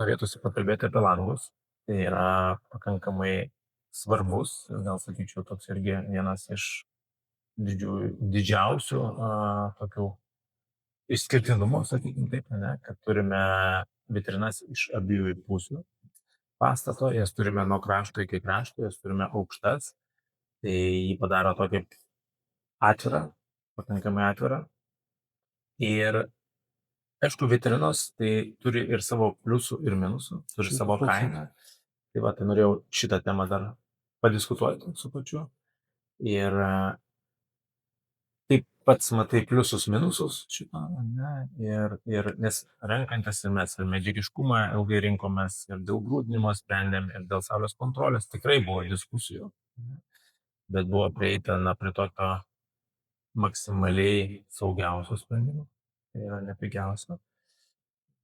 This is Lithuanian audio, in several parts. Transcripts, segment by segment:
Norėtųsi pakalbėti apie langus. Tai yra pakankamai svarbus, gal sakyčiau, toks irgi vienas iš didžiausių tokių išskirtinumo, sakykim taip, ane, kad turime vitrinas iš abiejų pusių pastato, jas turime nuo krašto iki krašto, jas turime aukštas, tai jį padaro tokį atvirą, pakankamai atvirą. Ir aišku, vitrinos tai turi ir savo pliusų ir minusų, turi savo 100%. kainą. Tai va, tai norėjau šitą temą dar padiskutuoti su pačiu. Ir taip pats matai pliusus, minusus šito, ne? Ir nes renkantis ir mes ir medžiagiškumą ilgai rinkomės, ir dėl grūdinimo sprendėm, ir dėl saulės kontrolės tikrai buvo diskusijų. Ne? Bet buvo prieita prie tokio maksimaliai saugiausio sprendimo. Tai yra nepigiausio.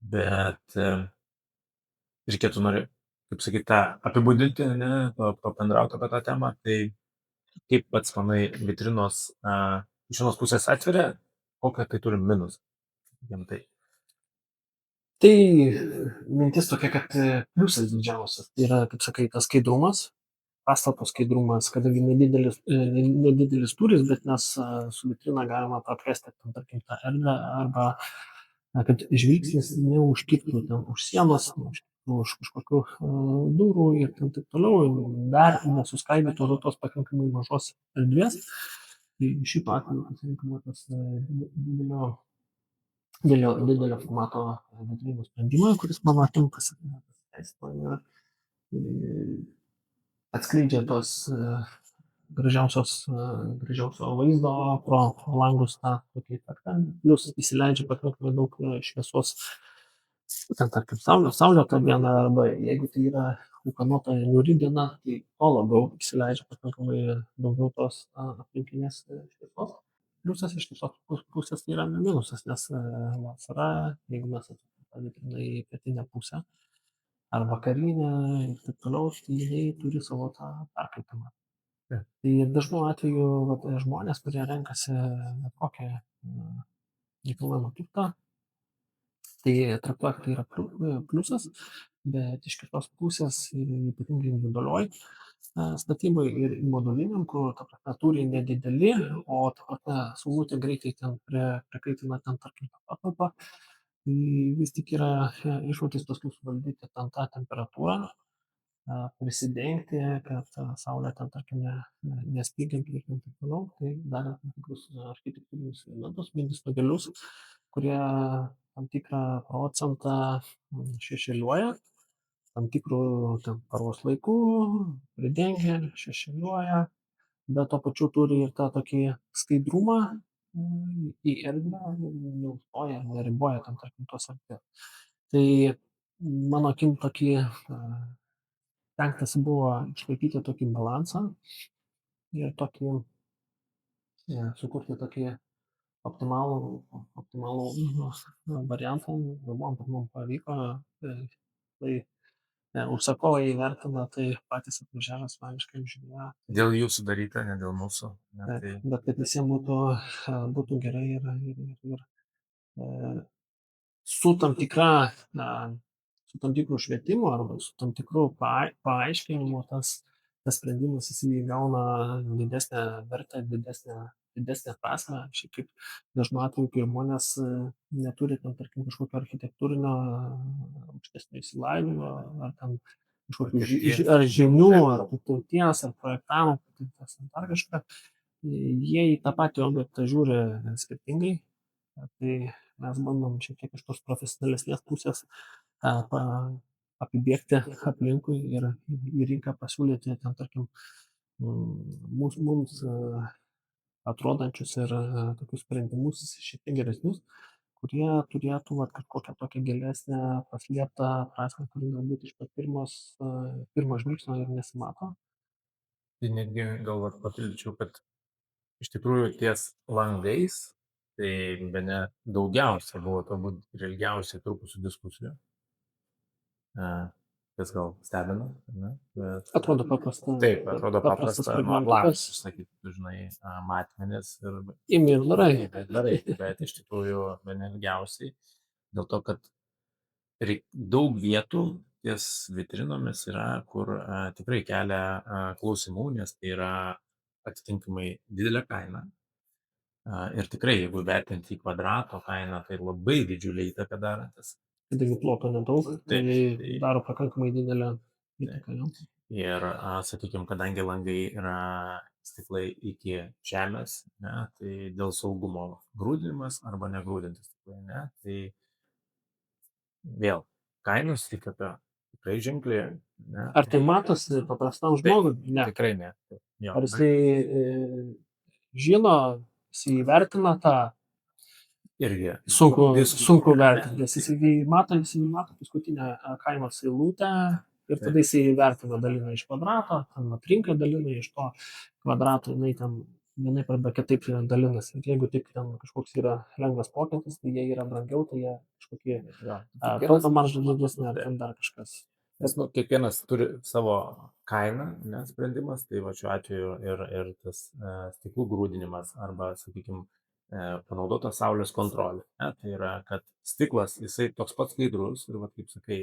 Bet reikėtų kaip sakyti, tą apibūdinti, ne, pabendrauti apie tą temą. Tai kaip pats manai, vitrinos iš vienos pusės atveria, kokią tai turi minusą? Tai Tai mintis tokia, kad pliusas didžiausias tai yra, kaip sakai, tas skaidrumas, pastato skaidrumas, kadangi nedidelis tūris, bet mes su vitrina galima praplėsti, tarkim, tą erdvę arba kad žvilgsnis neužkirtų ten už sienos, už kažkokių durų ir taip toliau, dar nesuskaidytų tos pakankamai mažos erdvės. Tai šito atveju pasirinkimo tas didelio formato vitrinų sprendimą, kuris mano akim pasiteisino ir atskleidžia tos gražiausio vaizdo pro langus tą tokį efektą, plius įsileidžia pakankamai daug šviesos, ten tarkim saulėtą dieną, arba jeigu tai yra ūkanota niūri diena, tai tuo labiau įsileidžia pakankamai daugiau tos aplinkinės šviesos. Pliusas iš kitos pusės tai yra minusas, nes vasara, jeigu mes pavyzdžiui į pietinę pusę ar vakarinę ir taip toliau, tai jinai turi savo tą perkaitimą. Tai dažnu atveju žmonės, kurie renkasi kokią nekilnojamą turtą, tai traktuoja, kad tai yra pliusas, bet iš kitos pusės, ypatingai individualioj statyboj ir moduliniam, kur ta prasme tūriai nedideli, o ta prasme saulutė greitai ten prikaitina ten tarkim tą patalpą, tai vis tik yra iššūkis paskui suvaldyti ten tą temperatūrą, prisidengti, kad saulė ten tarkim nespigintų ir taip toliau, tai dar tam tikrus architektūrinius elementus, mini stogelius, kurie tam tikrą procentą šešėliuoja, tam tikrų ten paros laikų pridengia, šešėliuoja, bet tuo pačiu turi ir tą tokį skaidrumą į erdvę, neužstoja, neriboja tam tarkim tos erdvės. Tai mano akim tokį stengtasi buvo išlaikyti tokį balansą ir tokį sukurti tokį optimalų variantą. Galvojom, kad mums pavyko. Tai užsakovai įvertina, tai patys atvažiavę asmeniškai apžiūrėjo. dėl jų sudaryta, ne dėl mūsų. Ne, tai Bet kad visiems būtų gerai ir su tam tikru švietimu arba su tam tikru paaiškinimu tas sprendimas jis įgauna didesnę vertę, didesnę prasmę. Šiaip kaip dažnu atveju, kai žmonės neturi ten, tarkim, kažkokio architektūrinio aukštesnio išsilavinimo, ar ten kažkokių ar žinių, ar patirties, ar projektavimo patirties, ar dar kažką, jie į tą patį objektą žiūri skirtingai. Tai mes bandom šiek tiek iš tos profesionalesnės pusės apibėgti aplinkui ir į rinką pasiūlyti ten, tarkim, mums atrodančius ir tokius sprendimus šiek tiek geresnius, kurie turėtų kažkokią tokią gilesnę paslėptą prasmę, kuri galbūt iš pat pirmo žvilgsnio ir nesimato. tai netgi gal papildyčiau, kad iš tikrųjų ties langais tai bene daugiausia buvo turbūt ir ilgiausiai trukusių diskusijų. Kas gal stebina, ne? Bet, Atrodo paprasta. Taip, atrodo paprasta, langus užsakyti, tu žinai, matmenis ir imi ir darai. Bet iš tikrųjų bene ilgiausiai, dėl to, kad daug vietų ties vitrinomis yra, kur tikrai kelia klausimų, nes tai yra atitinkamai didelė kaina. Ir tikrai, jeigu vertinti į kvadrato kainą, tai labai didžiulį įtaką darantis. Kadangi ploto nedaug, tai tai- daro pakankamai didelę įtaką. Jo. Ir, sakykime, kadangi langai yra stiklai iki žemės, ne, tai dėl saugumo grūdinimas arba negrūdinti stiklai, ne, tai vėl kainos įtaka tikrai ženkli. Ne, Ar tai matosi paprastam žmogui? Ne. tikrai ne. Jo, Ar jisai žino, jisai įvertina tą irgi sunku vertinti, nes jisai mato paskutinę kainos eilutę ir tada jisai įvertina dalina iš kvadrato, ten atrinka dalina iš to kvadrato, jinai ten vienaip arba kitaip dalinasi. Ir jeigu tik ten kažkoks yra lengvas pokytis, tai jie yra brangiau, tai jie kažkokie pelno maržą didesnė ar ten dar kažkas. Nes kiekvienas turi savo kainą, ne, sprendimas, tai va šiuo atveju ir tas stiklų grūdinimas arba, sakykime, panaudota saulės kontrolė. Ne, tai yra, kad stiklas, jisai toks pats skaidrus ir, va, kaip sakai,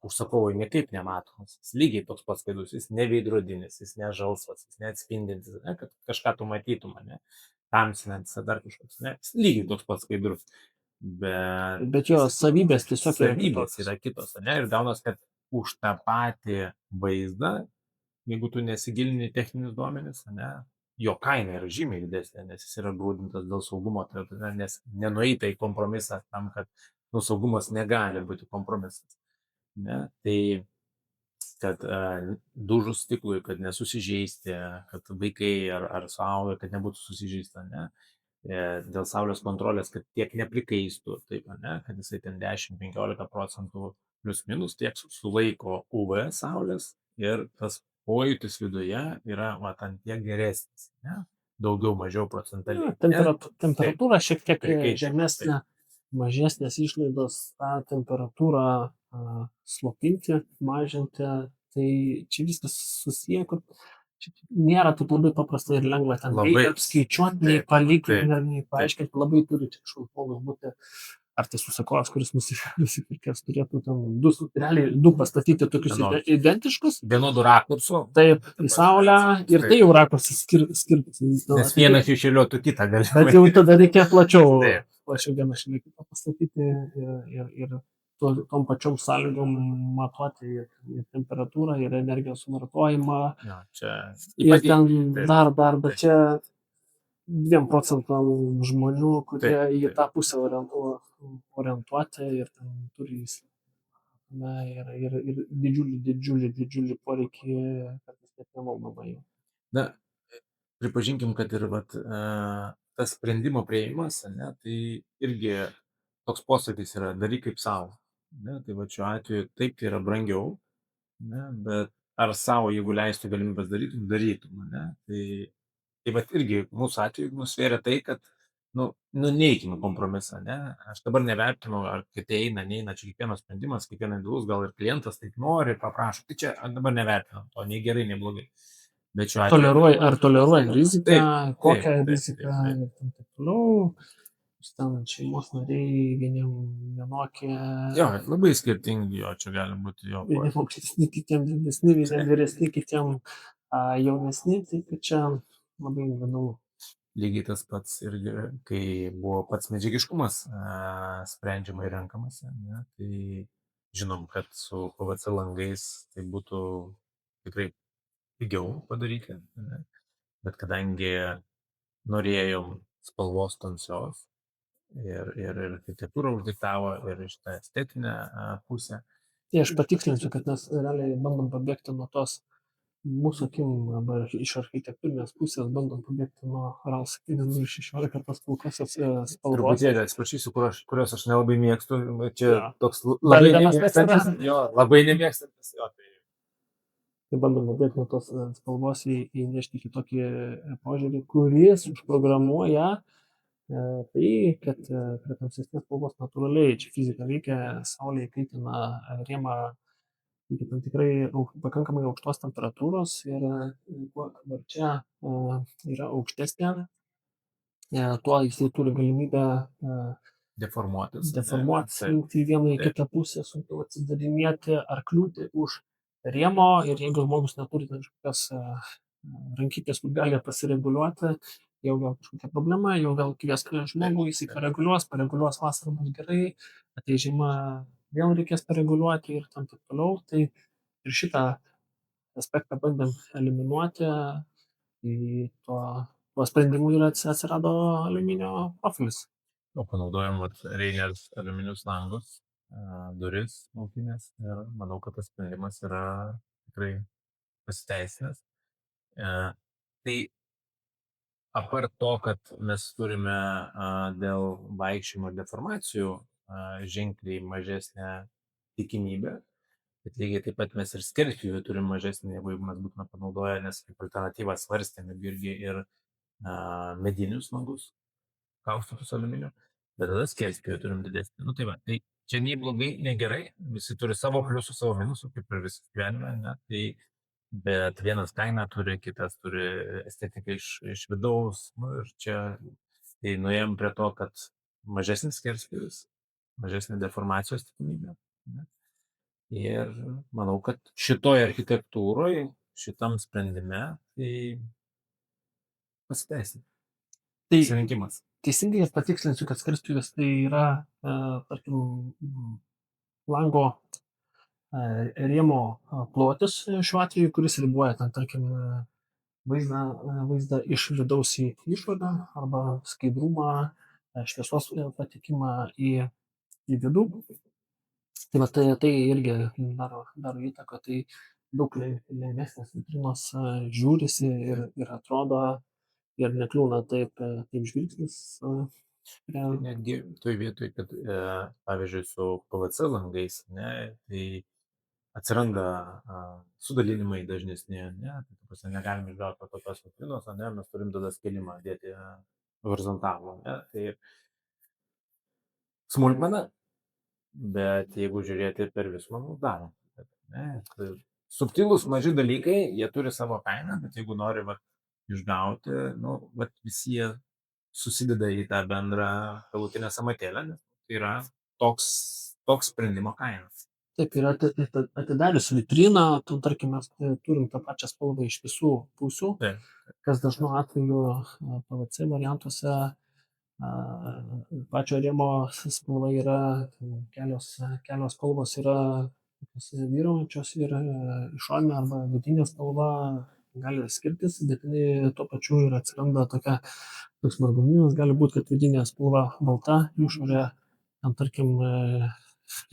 užsakovui niekaip nematomas. Jis lygiai toks pats skaidrus, jis neveidrodinis, jis nežalsvas, jis neatspindintis, ne, kad kažką tu matytum, ne, tamsinantis ar dar kažkoks, ne, jis lygiai toks pats skaidrus. Bet jo savybės tiesiog yra kitos, ne, ir gaunas, kad už tą patį vaizdą, jeigu tu nesigilini techninius duomenis, ne, jo kaina yra žymiai didesnė, nes jis yra grūdintas dėl saugumo, nes nenueita į kompromisą tam, kad saugumas negali būti kompromisas. Ne, tai kad dužus stiklui, kad nesusižeisti, kad vaikai ar suaugę, kad nebūtų susižeista, ne, dėl saulės kontrolės, kad tiek neprikaistų, taip, ne, kad jisai ten 10-15% plius minus tiek sulaiko UV saulės ir tas pojūtis viduje yra ant tiek geresnis, ne, daugiau mažiau procentaliai. Temperatūra šiek tiek žemesnė, mažesnės išlaidos tą temperatūrą slopinti, mažinti, tai čia viskas susiję, kad nėra taip labai paprasta ir lengva ten apskaičiuoti, nei palikti, nei paaiškinti, labai turi čia kažkoks žmogus būti, ar tai susikovas, kuris nusipirkęs turėtų ten du pastatyti tokius identiškus. Vienodų rakursų. Taip, į saulę ir tai jau rakursas skirtas. Nes vienas išėliotų kitą gali. Bet jau tada reikia plačiau vieną šalia kitą pastatyti ir tom pačiom sąlygom matuoti ir temperatūrą, ir energijos suvartojimą. Ja, čia ir ten dar, bet čia 2% žmonių, kurie į tą pusę orientuoti ir ten turi ir didžiulį poreikį, kad vis tiek nevaldomai. Na, pripažinkim, kad ir tas sprendimo prieimas, ne, tai irgi toks posakis yra daryk kaip savo. Ne, tai va šiuo atveju taip tai yra brangiau, ne, bet ar savo, jeigu leistų galimybės darytum, ne, tai va irgi mūsų atveju nusvėrė tai, kad neikime kompromisą, ne, aš dabar nevertinu, ar tai neina, čia kiekvienas sprendimas, kiekvienas individus, gal ir klientas taip nori, paprašo, tai čia dabar nevertinu, to nei gerai, nei blogai. Bet šiuo atveju toleruoji riziką, kokią riziką ir taip toliau. Ten šeimos nariai vieniem vienokie. Jo, labai skirtingi, jo, čia gali būti jo. Vieniem aukštesni, kitiem didesni, vieniem vyresni, kitiem jaunesni, tai kad čia labai individualu. Lygiai tas pats ir kai buvo pats medžiagiškumas sprendžiamai renkamas, ne, tai žinom, kad su PVC langais tai būtų tikrai pigiau padaryti, ne, bet kadangi norėjom spalvos tamsios, ir architektūra uždiktavo ir šitą estetinę pusę. Tai aš patikslinsiu, kad mes realiai bandom pabėgti nuo tos mūsų akim arba iš architektūrinės pusės bandom pabėgti nuo RAL 7016 tos pilkosios spalvos. Truputėlį atsiprašysiu, kurios aš nelabai mėgstu, čia toks labai nemėgstantis. Tai bandom pabėgti nuo tos spalvos įnešti kitokį požiūrį, kuris užprogramuoja tai, kad prie tamsesnės spalvos natūraliai čia fizika veikia, saulė įkaitina rėmą iki tam tikrai pakankamai aukštos temperatūros ir kuo čia yra aukštesnė, tuo jisai turi galimybę deformuotis. Slinkti į vieną į Taip. kitą pusę, sunkiau atsidarinėti ar kliūti už rėmo ir jeigu žmogus neturi ten kažkokios rankytės, kur gali pasireguliuoti, jau gal kažkokia problema, jau gal kvies žmogų, jisai pareguliuos vasarą bus gerai, ateis žiema, vėl reikės pareguliuoti ir tam taip toliau. Tai ir šitą aspektą bandėm eliminuoti, tai tuo sprendimu ir atsirado aliuminio profilis. O panaudojom Reiners aliuminius langus, duris laukinės ir manau, kad tas sprendimas yra tikrai pasiteisinęs. Tai apart to, kad mes turime dėl vaikščiojimo ir deformacijų ženkliai mažesnę tikimybę, bet lygiai taip pat mes ir skerspjūvių turim mažesnį, jeigu mes būtume panaudoję, nes kaip alternatyvą svarstėme irgi ir medinius langus, kaustytus aliuminio, bet tada skerspjūvį turim didesnį. Nu tai va, tai čia nei blogai, nei gerai, visi turi savo pliusų, savo minusų, kaip ir visi gyvenime, ne? Tai, bet vienas kainą turi, kitas turi estetiką iš vidaus, nu ir čia tai nuėjom prie to, kad mažesnis skerspjūvis, mažesnė deformacijos tikimybė. Ne? Ir manau, kad šitoje architektūroje, šitam sprendime, tai pasiteisina. Tai Pasirinkimas. teisingai patikslinsiu, kad skerspjūvis tai yra, tarkim, lango rėmo plotis šiuo atveju, kuris riboja ten, tarkim, vaizdą iš vidaus į išorę arba skaidrumą, šviesos patekimą į vidų. Tai va, tai irgi daro įtaką, tai daug lengvesnės vitrinos žiūrisi ir atrodo ir nekliūna taip žvilgsnis. Netgi toj vietoj, kad pavyzdžiui su PVC langais, ne, tai atsiranda sudalinimai dažnesni, ne, tai negalime išgauti tokios vitrinos, ne, mes turim tada skelimą dėti horizontalų, ne, tai smulkmena, bet jeigu žiūrėti per visumą, nu darom. Ne, tai subtilūs maži dalykai, jie turi savo kainą, bet jeigu nori išgauti, nu, visi jie susideda į tą bendrą galutinę samatėlę, nes tai yra toks sprendimo kainas. Taip, yra atidarius vitriną, tarkim, mes turim tą pačią spalvą iš visų pusių, Taip. kas dažnu atveju PVC variantuose pačio rėmo spalva yra, kelios spalvos yra vyraujančios ir išorinė arba vidinė spalva gali skirtis, bet tuo pačiu ir atsiranda toks margumynas, gali būti, kad vidinė spalva balta, išorė, tarkim,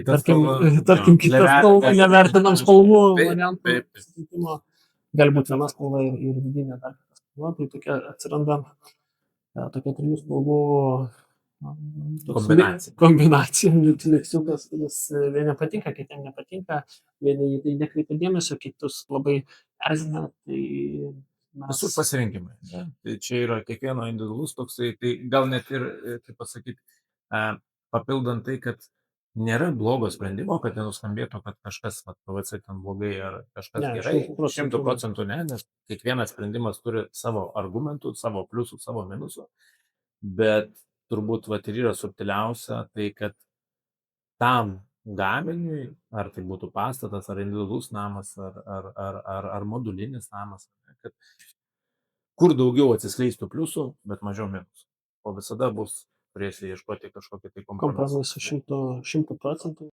kita spalva, nevertinam spalvų variantų, gali būti viena spalva ir vidinė dar kita spalva, tai tokia atsiranda tokia trijų spalvų kombinacija, miksiukas, kuris vieni patinka, kitiem nepatinka, vieni tai nekreipia dėmesio, kitus labai erzina, tai visur pasirinkimai. Ne? Tai čia yra kiekvieno individualus toksai, tai gal net ir, kaip pasakyti, papildant tai, kad nėra blogo sprendimo, kad nenuskambėtų, kad kažkas PVC ten blogai ar kažkas gerai, 100% ne, nes kiekvienas sprendimas turi savo argumentų, savo pliusų, savo minusų, bet turbūt ir yra subtiliausia, tai kad tam gaminiui, ar tai būtų pastatas, ar individualus namas, ar modulinis namas, kad kur daugiau atsiskleistų pliusų, bet mažiau minusų. O visada turėsi ieškoti kažkokį tai kompromisą. Kompromisą 100%.